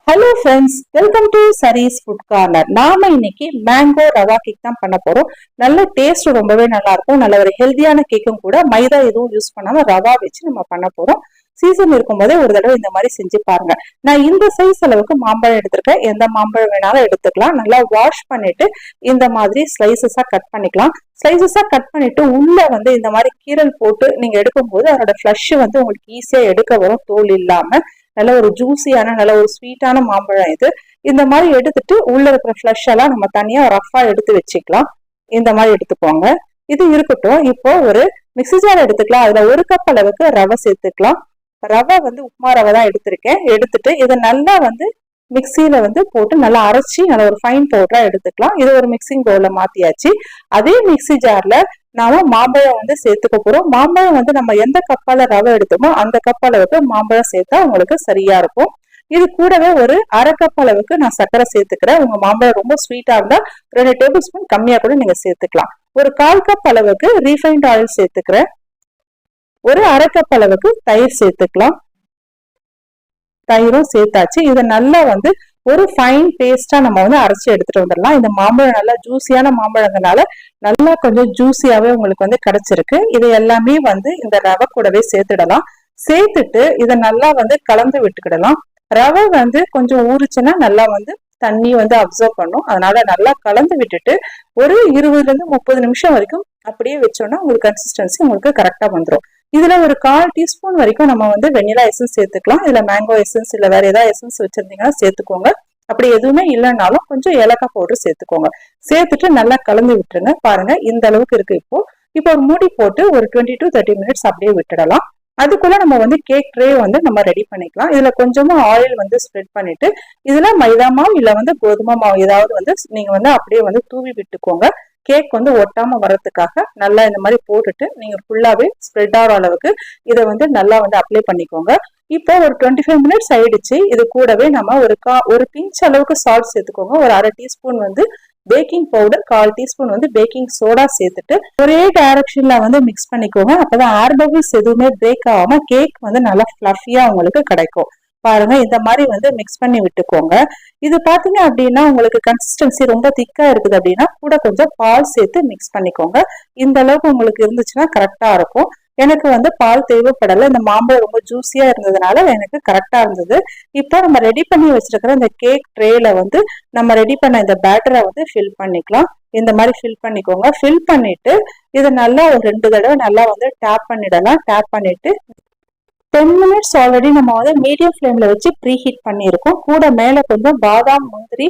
Hello friends, welcome to Sari's food corner. நாம இன்னைக்கு mango rava cake தான் பண்ண போறோம். நல்ல டேஸ்ட் ரொம்பவே நல்லா இருக்கும். நல்ல ஒரு ஹெல்தியான கேக்கும் கூட. மைதா எதுவும் யூஸ் பண்ணாம ரவா வச்சு நம்ம பண்ண போறோம். சீசன் இருக்கும் போதே ஒரு தடவை இந்த மாதிரி செஞ்சு பாருங்க. நான் இந்த சைஸ் அளவுக்கு மாம்பழம் எடுத்திருக்கேன். எந்த மாம்பழம் வேணாலும் எடுத்துக்கலாம். நல்லா வாஷ் பண்ணிட்டு இந்த மாதிரி ஸ்லைசஸா கட் பண்ணிக்கலாம். ஸ்லைசஸா கட் பண்ணிட்டு உள்ள இந்த மாதிரி கீரல் போட்டு நீங்க எடுக்கும் போது அதோட ஃபிளஷ் உங்களுக்கு ஈஸியா எடுக்க வரும், தோல் இல்லாம. நல்ல ஒரு ஜூசியான நல்ல ஒரு ஸ்வீட்டான மாம்பழம் இது. இந்த மாதிரி எடுத்துட்டு உள்ள இருக்கிற ஃபிளஷ் எல்லாம் நம்ம தனியா ரஃபா எடுத்து வச்சுக்கலாம். இந்த மாதிரி எடுத்துக்கோங்க. இது இருக்கட்டும். இப்போ ஒரு மிக்ஸி ஜார் எடுத்துக்கலாம். அதுல 1 கப் அளவுக்கு ரவை சேர்த்துக்கலாம். ரவை உப்புமா ரவை தான் எடுத்திருக்கேன். எடுத்துட்டு இதை நல்லா மிக்சியில போட்டு நல்லா அரைச்சி நல்ல ஒரு ஃபைன் பவுடரா எடுத்துக்கலாம். இது ஒரு மிக்சிங் பவுல்ல மாத்தியாச்சு. அதே மிக்சி ஜார்ல நாம மாம்பழம் சேர்த்துக்க போறோம். மாம்பழம் நம்ம எந்த கப்பால ரவை எடுத்தோமோ அந்த கப் அளவுக்கு மாம்பழம் சேர்த்தா உங்களுக்கு சரியா இருக்கும். இது கூடவே ஒரு 1/2 கப் அளவுக்கு நான் சர்க்கரை சேர்த்துக்கிறேன். உங்க மாம்பழம் ரொம்ப ஸ்வீட்டா இருந்தா 2 டேபிள் ஸ்பூன் கம்மியா கூட நீங்க சேர்த்துக்கலாம். ஒரு 1/4 கப் அளவுக்கு ரீஃபைண்ட் ஆயில் சேர்த்துக்கிறேன். ஒரு 1/2 கப் அளவுக்கு தயிர் சேர்த்துக்கலாம். தயிரும் சேர்த்தாச்சு. இதை நல்லா ஒரு ஃபைன் பேஸ்டா நம்ம அரைச்சி எடுத்துட்டு வந்துடலாம். இந்த மாம்பழம் நல்லா ஜூசியான மாம்பழங்கனால நல்லா கொஞ்சம் ஜூசியாவே உங்களுக்கு கிடைச்சிருக்கு. இது எல்லாமே இந்த ரவை கூடவே சேர்த்துடலாம். சேர்த்துட்டு இதை நல்லா கலந்து விட்டுக்கிடலாம். ரவை கொஞ்சம் ஊறுச்சுன்னா நல்லா தண்ணி அப்சர்வ் பண்ணும். அதனால நல்லா கலந்து விட்டுட்டு ஒரு 20 ல இருந்து 30 நிமிஷம் வரைக்கும் அப்படியே வச்சோம்னா உங்களுக்கு கன்சிஸ்டன்சி உங்களுக்கு கரெக்டா வந்துடும். இதுல ஒரு 1/4 டீஸ்பூன் வரைக்கும் நம்ம வெனிலா எசன்ஸ் சேர்த்துக்கலாம். இதுல மேங்கோ எசன்ஸ் இல்ல வேற ஏதாவது எசன்ஸ் வச்சிருந்தீங்கன்னா சேர்த்துக்கோங்க. அப்படி எதுவுமே இல்லைன்னாலும் கொஞ்சம் ஏலக்காய் பவுடர் சேர்த்துக்கோங்க. சேர்த்துட்டு நல்லா கலந்து விட்டுருங்க. பாருங்க இந்த அளவுக்கு இருக்கு. இப்போ ஒரு மூடி போட்டு ஒரு 20 to 30 மினிட்ஸ் அப்படியே விட்டுடலாம். அதுக்குள்ள நம்ம கேக் ட்ரே நம்ம ரெடி பண்ணிக்கலாம். இதுல கொஞ்சமா ஆயில் ஸ்ப்ரெட் பண்ணிட்டு இதுல மைதா மாவு இல்ல கோதுமை மாவு ஏதாவது நீங்க அப்படியே தூவி விட்டுக்கோங்க. கேக் ஒட்டாம வர்றதுக்காக நல்லா இந்த மாதிரி போட்டுட்டு நீங்க ஃபுல்லாவே ஸ்ப்ரெட் ஆகிற அளவுக்கு இதை நல்லா அப்ளை பண்ணிக்கோங்க. இப்போ ஒரு 25 மினிட்ஸ் ஆயிடுச்சு. இது கூடவே நம்ம ஒரு பிஞ்ச் அளவுக்கு சால்ட் சேர்த்துக்கோங்க. ஒரு 1/2 teaspoon baking powder, 1/4 teaspoon baking soda சேர்த்துட்டு ஒரே டைரக்ஷன்ல மிக்ஸ் பண்ணிக்கோங்க. அப்பதான் ஏர் பபிள்ஸ் எதுவுமே பிரேக் ஆகாம கேக் நல்லா ஃபிளஃபியா உங்களுக்கு கிடைக்கும். பாருங்க இந்த மாதிரி மிக்ஸ் பண்ணி விட்டுக்கோங்க. இது பாத்தீங்க அப்படின்னா உங்களுக்கு கன்சிஸ்டன்சி ரொம்ப திக்கா இருக்குது அப்படின்னா கூட கொஞ்சம் பால் சேர்த்து மிக்ஸ் பண்ணிக்கோங்க. இந்த அளவுக்கு உங்களுக்கு இருந்துச்சுன்னா கரெக்டா இருக்கும். எனக்கு பால் தேவைப்படலை. இந்த மாம்பழம் ரொம்ப ஜூசியா இருந்ததுனால எனக்கு கரெக்டா இருந்தது. இப்போ நம்ம ரெடி பண்ணி வச்சிருக்கிற இந்த கேக் ட்ரேல நம்ம ரெடி பண்ண இந்த பேட்டரை ஃபில் பண்ணிக்கலாம். இந்த மாதிரி ஃபில் பண்ணிக்கோங்க. ஃபில் பண்ணிட்டு இதை நல்லா ஒரு 2 தடவை நல்லா டேப் பண்ணிடலாம். டேப் பண்ணிட்டு 10 மினிட்ஸ் ஆல்ரெடி நம்ம மீடியம் ஃப்ளேம்ல வச்சு ப்ரீ ஹீட் பண்ணியிருக்கோம். கூட மேல கொஞ்சம் பாதாம், முந்திரி,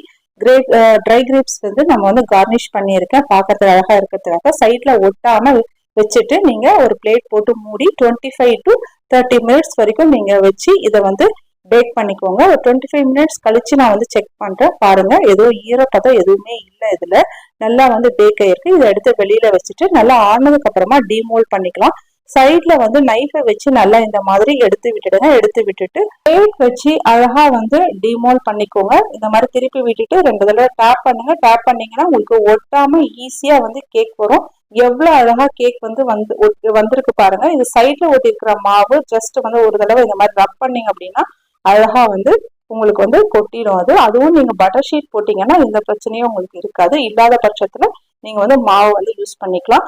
ட்ரை கிரேப்ஸ் நம்ம கார்னிஷ் பண்ணியிருக்கேன். பார்க்கறதுக்கு அழகா இருக்கிறதுக்காக சைட்ல ஒட்டாம வச்சுட்டு நீங்க ஒரு பிளேட் போட்டு மூடி 25 to 30 மினிட்ஸ் வரைக்கும் நீங்க வச்சு இதை பேக் பண்ணிக்கோங்க. ஒரு 25 மினிட்ஸ் கழிச்சு நான் செக் பண்றேன். பாருங்க ஏதோ ஈரப்பதம் எதுவுமே இல்லை. இதுல நல்லா பேக் ஆயிருக்கு. இதை எடுத்து வெளியில வச்சுட்டு நல்லா ஆனதுக்கு அப்புறமா டீமோல்ட் பண்ணிக்கலாம். சைட்ல நைஃபை வச்சு நல்லா இந்த மாதிரி எடுத்து விட்டுடுங்க. எடுத்து விட்டுட்டு பிளேட் வச்சு அழகா டிமோல்ட் பண்ணிக்கோங்க. இந்த மாதிரி திருப்பி விட்டுட்டு 2 தடவை டேப் பண்ணுங்க. டேப் பண்ணீங்கன்னா உங்களுக்கு ஒட்டாம ஈஸியா கேக் வரும். எவ்வளவு அழகா கேக் வந்திருக்கு பாருங்க. இது சைட்ல ஒட்டி இருக்கிற மாவு ஜஸ்ட் ஒரு தடவை இந்த மாதிரி ரப் பண்ணீங்க அப்படின்னா அழகா உங்களுக்கு கொட்டிடும். அதுவும் நீங்க பட்டர் ஷீட் போட்டீங்கன்னா இந்த பிரச்சனையும் உங்களுக்கு இருக்காது. இல்லாத பட்சத்துல நீங்க மாவு யூஸ் பண்ணிக்கலாம்.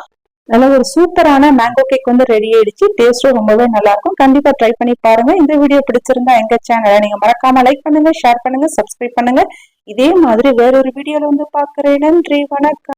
நல்ல ஒரு சூப்பரான மேங்கோ கேக் ரெடி ஆயிடுச்சு. டேஸ்டும் ரொம்பவே நல்லா இருக்கும். கண்டிப்பா ட்ரை பண்ணி பாருங்க. இந்த வீடியோ பிடிச்சிருந்தா எங்க சேனலை நீங்க மறக்காம லைக் பண்ணுங்க, ஷேர் பண்ணுங்க, சப்ஸ்கிரைப் பண்ணுங்க. இதே மாதிரி வேறொரு வீடியோல பாக்குறேன். நன்றி, வணக்கம்.